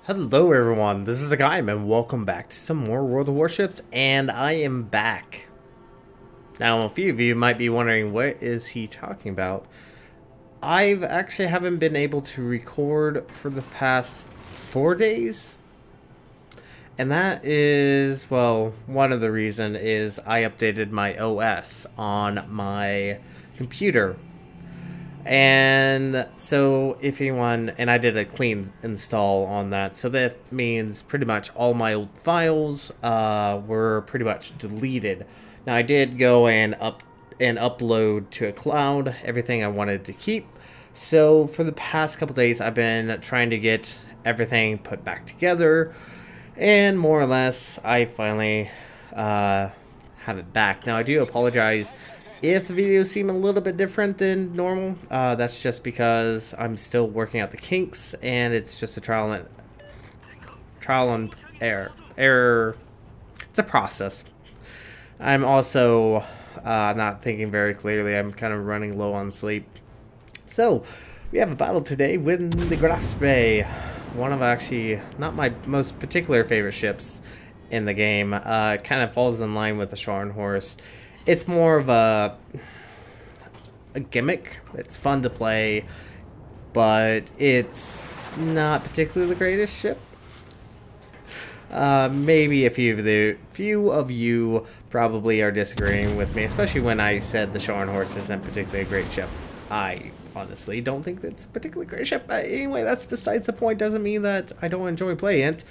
Hello everyone, this is Hakaym and welcome back to some more World of Warships, and I am back. Now a few of you might be wondering, what is he talking about? I've actually haven't been able to record for the past 4 days. And that is, well, one of the reason is I updated my OS on my computer. And so if anyone, and I did a clean install on that, so that means pretty much all my old files were pretty much deleted. Now I did go and upload to a cloud everything I wanted to keep. So for the past couple days I've been trying to get everything put back together, and more or less I finally have it back. Now I do apologize if the videos seem a little bit different than normal. That's just because I'm still working out the kinks, and it's just a trial and error. It's a process. I'm also not thinking very clearly. I'm kind of running low on sleep. So we have a battle today with the Graf, one of actually not my most particular favorite ships in the game. It kind of falls in line with the Scharnhorst. It's more of a gimmick. It's fun to play, but it's not particularly the greatest ship. Maybe a few of you probably are disagreeing with me, especially when I said the Scharnhorst isn't particularly a great ship. I honestly don't think it's a particularly great ship. But anyway, that's besides the point. Doesn't mean that I don't enjoy playing it.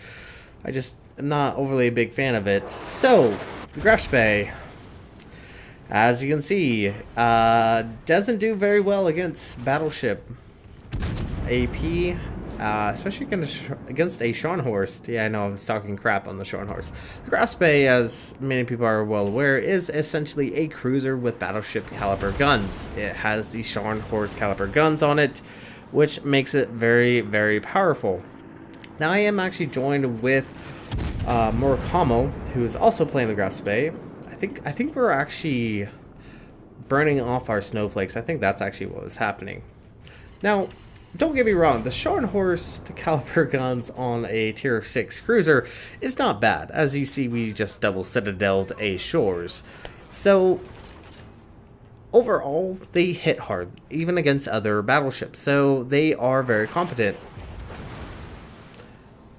I just am not overly a big fan of it. So, the Graf, as you can see, doesn't do very well against Battleship AP, especially against a Scharnhorst. Yeah, I know I was talking crap on the Scharnhorst. The Graf, as many people are well aware, is essentially a cruiser with Battleship caliber guns. It has the Scharnhorst caliber guns on it, which makes it very, very powerful. Now I am actually joined with Murakamo, who is also playing the Graf. I think we're actually burning off our snowflakes. I think that's actually what was happening. Now, don't get me wrong, the Scharnhorst caliber guns on a tier 6 cruiser is not bad. As you see, we just double citadeled a shores. So, overall, they hit hard, even against other battleships. So, they are very competent.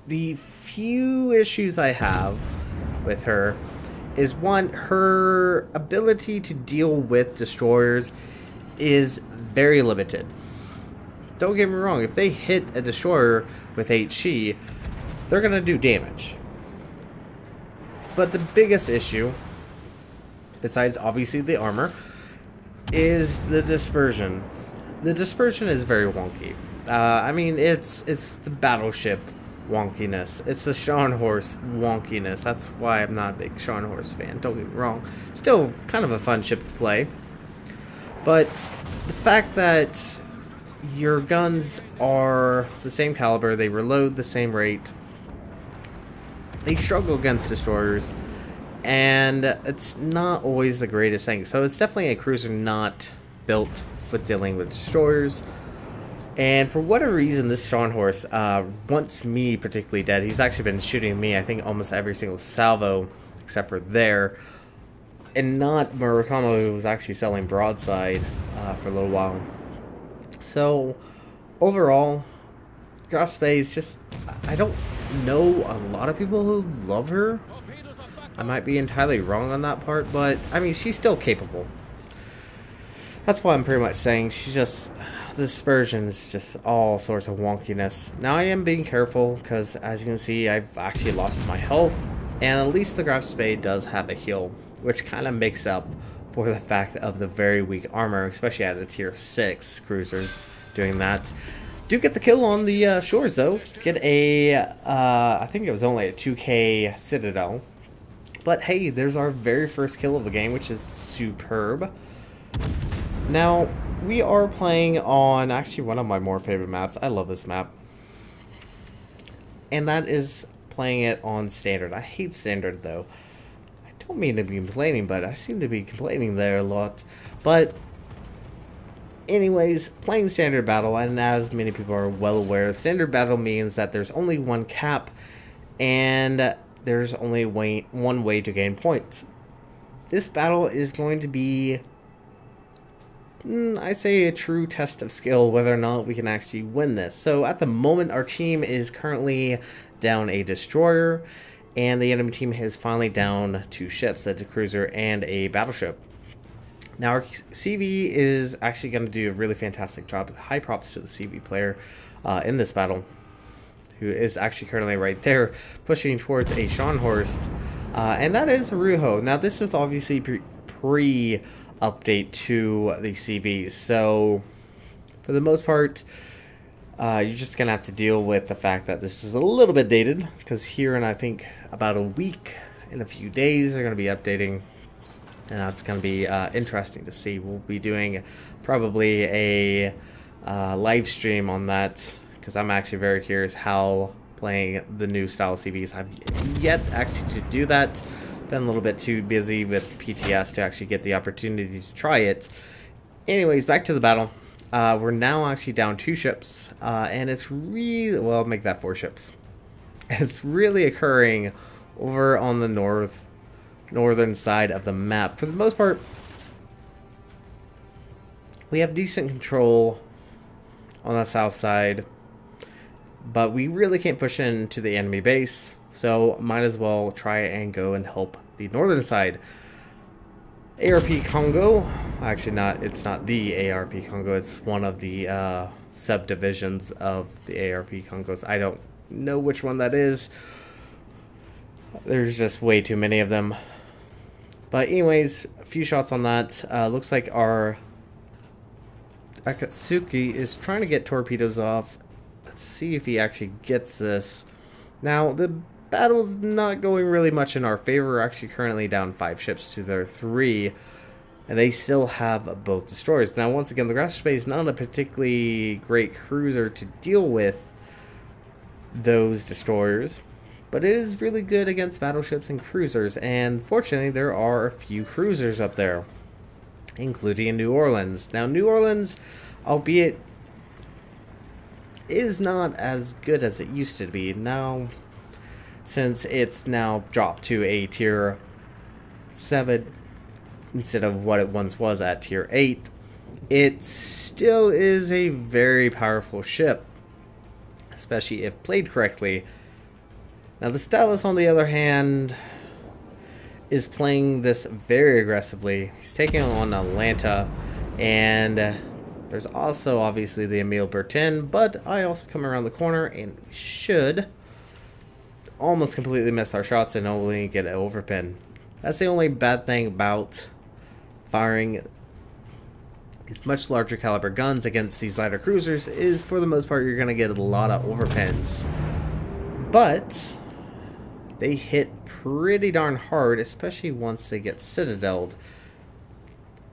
The few issues I have with her is one, her ability to deal with destroyers is very limited. Don't get me wrong, if they hit a destroyer with HE, they're going to do damage. But the biggest issue, besides obviously the armor, is the dispersion. The dispersion is very wonky. I mean, it's the battleship wonkiness. It's the Scharnhorst wonkiness. That's why I'm not a big Scharnhorst fan. Don't get me wrong. Still kind of a fun ship to play. But the fact that your guns are the same caliber, they reload the same rate, they struggle against destroyers, and it's not always the greatest thing. So it's definitely a cruiser not built with dealing with destroyers. And for whatever reason, this Scharnhorst wants me particularly dead. He's actually been shooting me, I think, almost every single salvo, except for there. And not Murakamo, who was actually selling broadside for a little while. So, overall, Graf is just, I don't know a lot of people who love her. I might be entirely wrong on that part, but, I mean, she's still capable. That's what I'm pretty much saying. She's just, the dispersion is just all sorts of wonkiness. Now I am being careful because, as you can see, I've actually lost my health, and at least the Graf does have a heal, which kind of makes up for the fact of the very weak armor, especially at a tier 6 cruisers doing that. Do get the kill on the shores though. Get a, I think it was only a 2k citadel. But hey, there's our very first kill of the game, which is superb. Now, we are playing on actually one of my more favorite maps. I love this map. And that is playing it on standard. I hate standard though. I don't mean to be complaining, but I seem to be complaining there a lot. But Anyways, playing standard battle, and as many people are well aware, standard battle means that there's only one cap, and there's only one way to gain points. This battle is going to be, I say, a true test of skill, whether or not we can actually win this. So at the moment, our team is currently down a destroyer, and the enemy team is finally down 2 ships, a cruiser and a battleship. Now our CV is actually going to do a really fantastic job. High props to the CV player in this battle, who is actually currently right there pushing towards a Scharnhorst, and that is Ruho. Now this is obviously pre-update to the CV, so for the most part you're just going to have to deal with the fact that this is a little bit dated, because here in I think about a week, in a few days, they're going to be updating. And that's going to be interesting to see. We'll be doing probably a live stream on that, because I'm actually very curious how playing the new style CVs. I've yet actually to do that. Been a little bit too busy with PTS to actually get the opportunity to try it. Anyways, back to the battle. We're now actually down 2 ships, and it's really, well, I'll make that 4 ships. It's really occurring over on the northern side of the map. For the most part, we have decent control on the south side, but we really can't push into the enemy base, so might as well try and go and help the northern side. ARP Congo, actually not, it's not the ARP Congo, it's one of the subdivisions of the ARP Congos. I don't know which one that is. There's just way too many of them. But anyways, a few shots on that. Looks like our Akatsuki is trying to get torpedoes off. Let's see if he actually gets this. Now, the battle's not going really much in our favor. We're actually currently down 5 ships to their 3. And they still have both destroyers. Now, once again, the Graf Spee is not a particularly great cruiser to deal with those destroyers, but it is really good against battleships and cruisers, and fortunately there are a few cruisers up there, including in New Orleans. Now New Orleans, albeit, is not as good as it used to be now, since it's now dropped to a tier 7 instead of what it once was at tier 8. It still is a very powerful ship, especially if played correctly. Now the Stylus, on the other hand, is playing this very aggressively. He's taking on Atlanta, and there's also obviously the Emile Bertin, but I also come around the corner and should almost completely miss our shots and only get an overpin. That's the only bad thing about firing these much larger caliber guns against these lighter cruisers, is for the most part you're going to get a lot of overpins. But they hit pretty darn hard, especially once they get citadeled.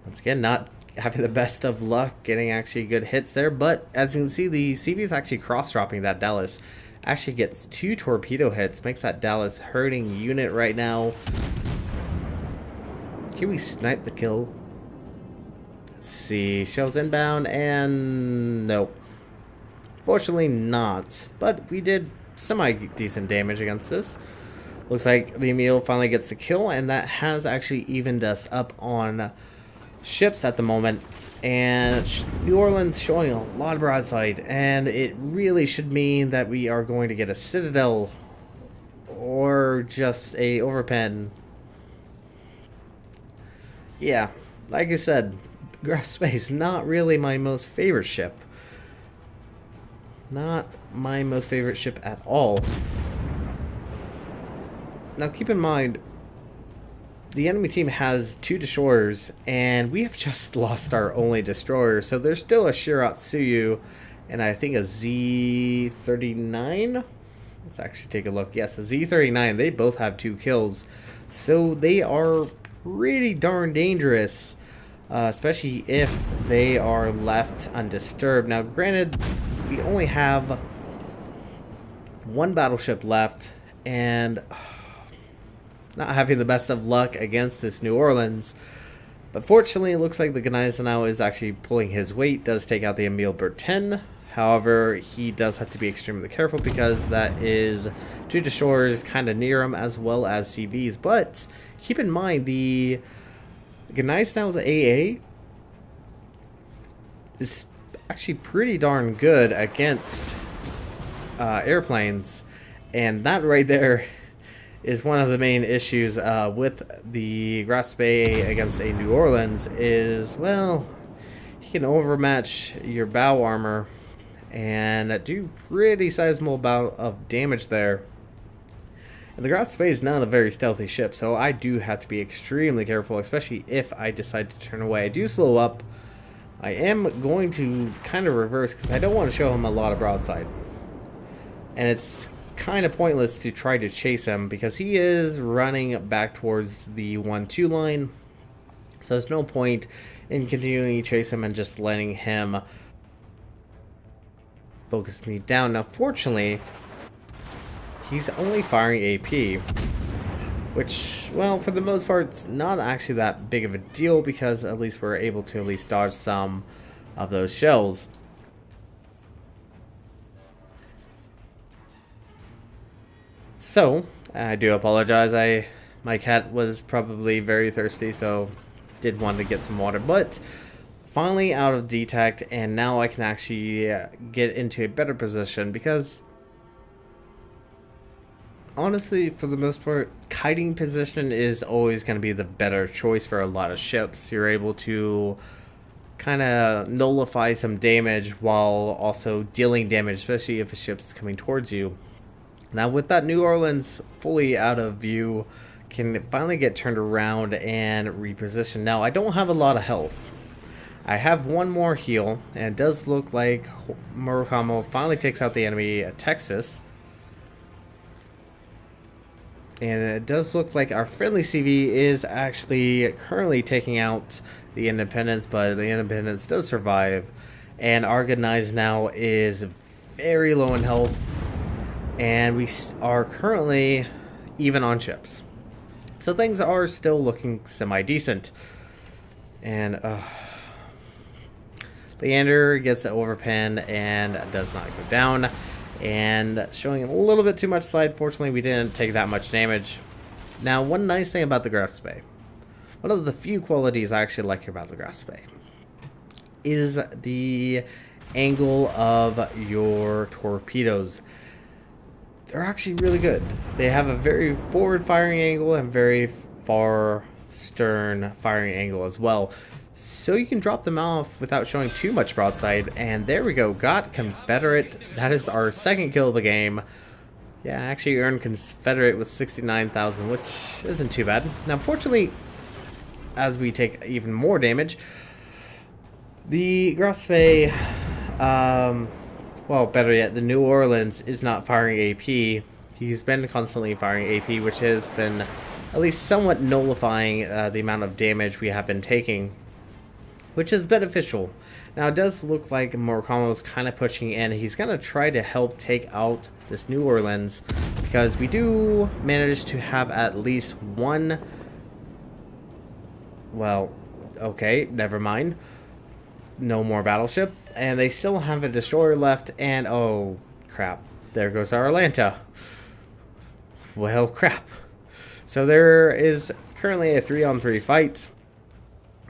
Once again, not having the best of luck getting actually good hits there, but as you can see, the CV is actually cross-dropping that Dallas. Actually gets 2 torpedo hits, makes that Dallas hurting unit right now. Can we snipe the kill? Let's see, shells inbound, and nope. Fortunately not, but we did semi-decent damage against this. Looks like the Emile finally gets the kill, and that has actually evened us up on ships at the moment. And New Orleans showing a lot of broadside, and it really should mean that we are going to get a citadel or just a overpen. Yeah, like I said, Graf Spee is not really my most favorite ship. Not my most favorite ship at all. Now keep in mind, the enemy team has 2 destroyers, and we have just lost our only destroyer. So there's still a Shiratsuyu, and I think a Z39. Let's actually take a look. Yes, a Z39. They both have 2 kills, so they are pretty darn dangerous, especially if they are left undisturbed. Now, granted, we only have 1 battleship left, and not having the best of luck against this New Orleans. But fortunately, it looks like the Gneisenau now is actually pulling his weight, does take out the Emil Bertin. However, he does have to be extremely careful because that is 2 destroyers kind of near him as well as CVs. But keep in mind, the Gneisenau's AA is actually pretty darn good against airplanes, and that right there is one of the main issues with the Graf Spee against a New Orleans is, well, he can overmatch your bow armor and do pretty sizable amount of damage there. And the Graf Spee is not a very stealthy ship, so I do have to be extremely careful, especially if I decide to turn away. I do slow up. I am going to kind of reverse because I don't want to show him a lot of broadside. And it's kind of pointless to try to chase him because he is running back towards the 1-2 line. So there's no point in continuing to chase him and just letting him focus me down. Now, fortunately, he's only firing AP, which, well, for the most part, it's not actually that big of a deal because at least we're able to at least dodge some of those shells. So, I do apologize. My cat was probably very thirsty, so did want to get some water, but finally out of detect, and now I can actually get into a better position because honestly, for the most part, kiting position is always going to be the better choice for a lot of ships. You're able to kind of nullify some damage while also dealing damage, especially if a ship's coming towards you. Now, with that New Orleans fully out of view, can finally get turned around and reposition. Now, I don't have a lot of health. I have one more heal, and it does look like Murakamo finally takes out the enemy at Texas. And it does look like our friendly CV is actually currently taking out the Independence, but the Independence does survive. And our Gneisenau is very low in health. And we are currently even on ships. So things are still looking semi-decent. And Leander gets an overpin and does not go down. And showing a little bit too much slide. Fortunately, we didn't take that much damage. Now, one nice thing about the Graf Spee, one of the few qualities I actually like about the Graf Spee, is the angle of your torpedoes. They're actually really good. They have a very forward firing angle and very far stern firing angle as well. So you can drop them off without showing too much broadside. And there we go. Got Confederate. That is our second kill of the game. Yeah, I actually earned Confederate with 69,000, which isn't too bad. Now, fortunately, as we take even more damage, the Graf Spee, well, better yet, the New Orleans is not firing AP. He's been constantly firing AP, which has been at least somewhat nullifying the amount of damage we have been taking, which is beneficial. Now, it does look like Murakamo's kind of pushing in. He's going to try to help take out this New Orleans because we do manage to have at least one. Well, okay, never mind. No more battleship. And they still have a destroyer left. And oh, crap. There goes our Atlanta. Well, crap. So there is currently a 3-on-3 fight.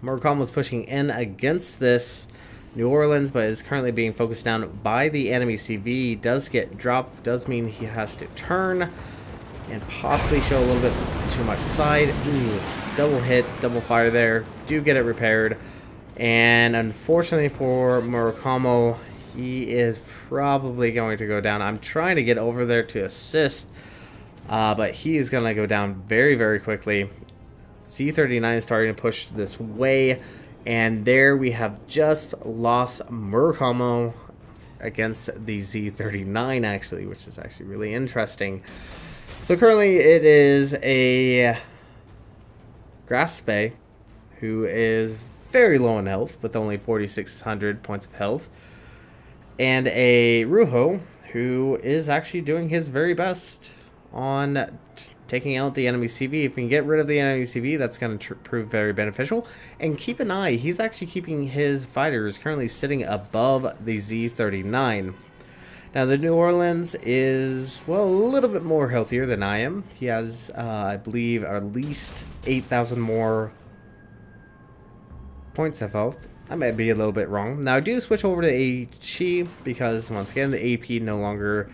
Murakamo's pushing in against this New Orleans, but is currently being focused down by the enemy CV. Does get dropped. Does mean he has to turn and possibly show a little bit too much side. Ooh, double hit, double fire there. Do get it repaired. And unfortunately for Murakamo, he is probably going to go down. I'm trying to get over there to assist, but he is going to go down very, very quickly. Z39 is starting to push this way, and there we have just lost Murakamo against the Z39, actually, which is actually really interesting. So currently it is a Graf Spee who is very low in health with only 4,600 points of health, and a Ruho who is actually doing his very best on taking out the enemy CV. If we can get rid of the enemy CV, that's going to prove very beneficial. And keep an eye, he's actually keeping his fighters currently sitting above the Z39. Now, the New Orleans is, well, a little bit more healthier than I am. He has, I believe, at least 8,000 more points of health. I might be a little bit wrong. Now, I do switch over to HE because, once again, the AP no longer...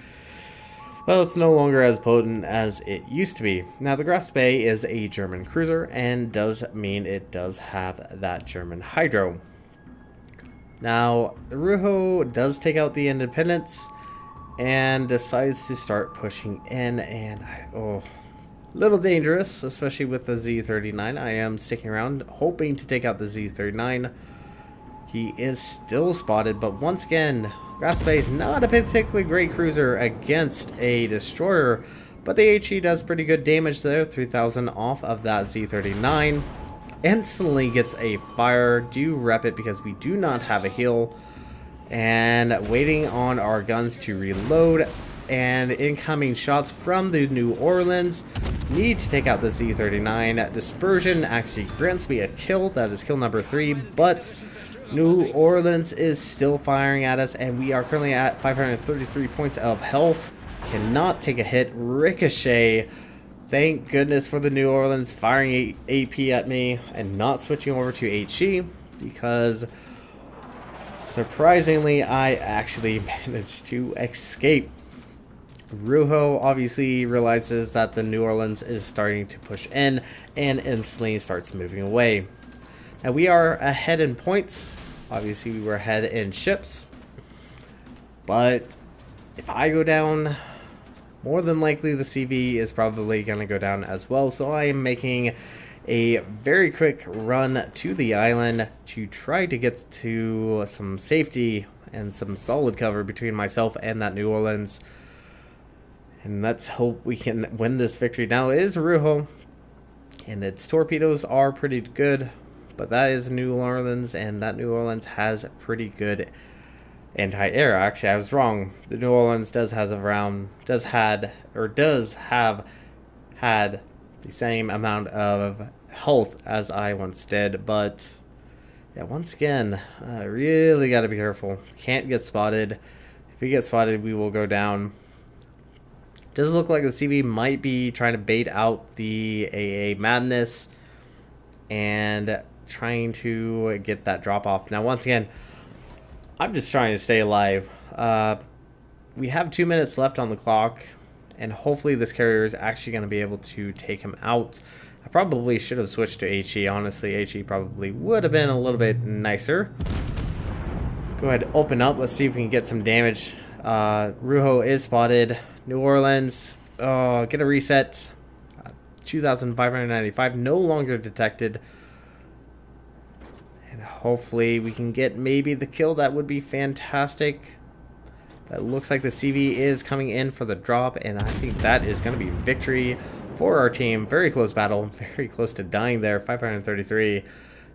well, it's no longer as potent as it used to be. Now, the Graf Spee is a German cruiser and does mean it does have that German hydro. Now, the Ruho does take out the Independence and decides to start pushing in, and little dangerous, especially with the Z39. I am sticking around, hoping to take out the Z39. He is still spotted, but once again, Graf Spee is not a particularly great cruiser against a destroyer, but the HE does pretty good damage there, 3,000 off of that Z39. Instantly gets a fire. Do rep it because we do not have a heal. And waiting on our guns to reload. And incoming shots from the New Orleans. Need to take out the Z39. Dispersion actually grants me a kill. That is kill number 3. But New Orleans is still firing at us, and we are currently at 533 points of health. Cannot take a hit. Ricochet. Thank goodness for the New Orleans firing AP at me and not switching over to HE, because surprisingly I actually managed to escape. Ruho obviously realizes that the New Orleans is starting to push in and instantly starts moving away. Now, we are ahead in points. Obviously, we were ahead in ships. But if I go down, more than likely the CV is probably going to go down as well. So I am making a very quick run to the island to try to get to some safety and some solid cover between myself and that New Orleans. And let's hope we can win this victory. Now, it is Ruho, and its torpedoes are pretty good. But that is New Orleans, and that New Orleans has pretty good anti-air. Actually, I was wrong. The New Orleans does have had the same amount of health as I once did. But yeah, once again, really got to be careful. Can't get spotted. If we get spotted, we will go down. Does look like the CV might be trying to bait out the AA madness and trying to get that drop off. Now, once again, I'm just trying to stay alive. We have 2 minutes left on the clock, and hopefully this carrier is actually going to be able to take him out. I probably should have switched to HE. Honestly, HE probably would have been a little bit nicer. Go ahead, open up. Let's see if we can get some damage. Ruho is spotted. New Orleans, get a reset. 2,595, no longer detected. And hopefully we can get maybe the kill. That would be fantastic. But it looks like the CV is coming in for the drop, and I think that is going to be victory for our team. Very close battle, very close to dying there, 533.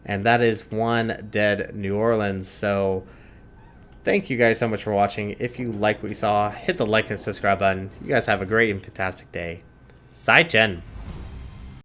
And that is one dead New Orleans. So thank you guys so much for watching. If you like what you saw, hit the like and subscribe button. You guys have a great and fantastic day. Sai Chen.